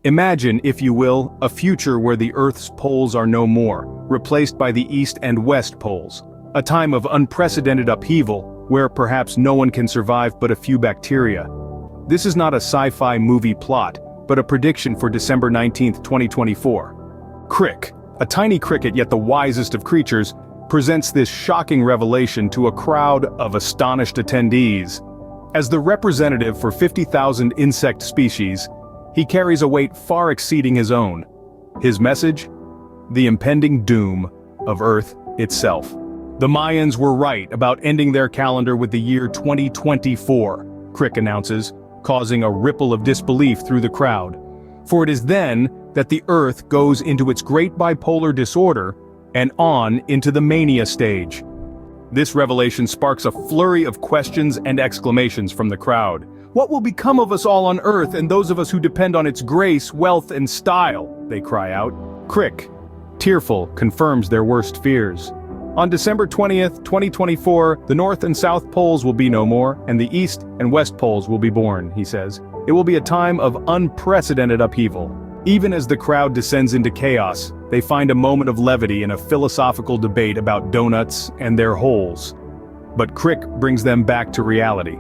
Imagine, if you will, a future where the Earth's poles are no more, replaced by the east and west poles. A time of unprecedented upheaval, where perhaps no one can survive but a few bacteria. This is not a sci-fi movie plot, but a prediction for December 19, 2024. Crick, a tiny cricket yet the wisest of creatures, presents this shocking revelation to a crowd of astonished attendees. As the representative for 50,000 insect species, he carries a weight far exceeding his own. His message? The impending doom of Earth itself. The Mayans were right about ending their calendar with the year 2024, Crick announces, causing a ripple of disbelief through the crowd. For it is then that the Earth goes into its great bipolar disorder and on into the mania stage. This revelation sparks a flurry of questions and exclamations from the crowd. What will become of us all on Earth and those of us who depend on its grace, wealth, and style? They cry out. Crick, tearful, confirms their worst fears. On December 20th, 2024, the North and South Poles will be no more, and the East and West Poles will be born, he says. It will be a time of unprecedented upheaval. Even as the crowd descends into chaos, they find a moment of levity in a philosophical debate about donuts and their holes. But Crick brings them back to reality.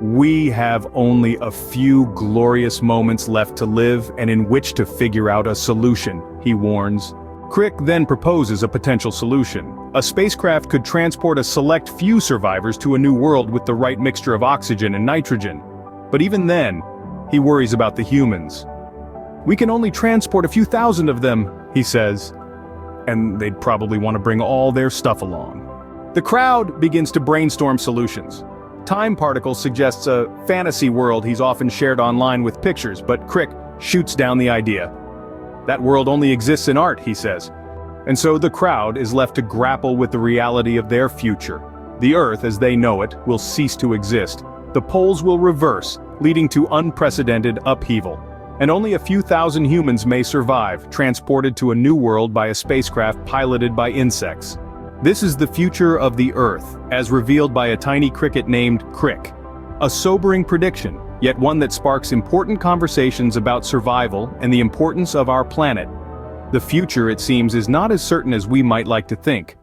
We have only a few glorious moments left to live and in which to figure out a solution, he warns. Crick then proposes a potential solution. A spacecraft could transport a select few survivors to a new world with the right mixture of oxygen and nitrogen. But even then, he worries about the humans. We can only transport a few thousand of them, he says. And they'd probably want to bring all their stuff along. The crowd begins to brainstorm solutions. Time Particle suggests a fantasy world he's often shared online with pictures, but Crick shoots down the idea. That world only exists in art, he says. And so the crowd is left to grapple with the reality of their future. The Earth, as they know it, will cease to exist. The poles will reverse, leading to unprecedented upheaval. And only a few thousand humans may survive, transported to a new world by a spacecraft piloted by insects. This is the future of the Earth, as revealed by a tiny cricket named Crick. A sobering prediction, yet one that sparks important conversations about survival and the importance of our planet. The future, it seems, is not as certain as we might like to think.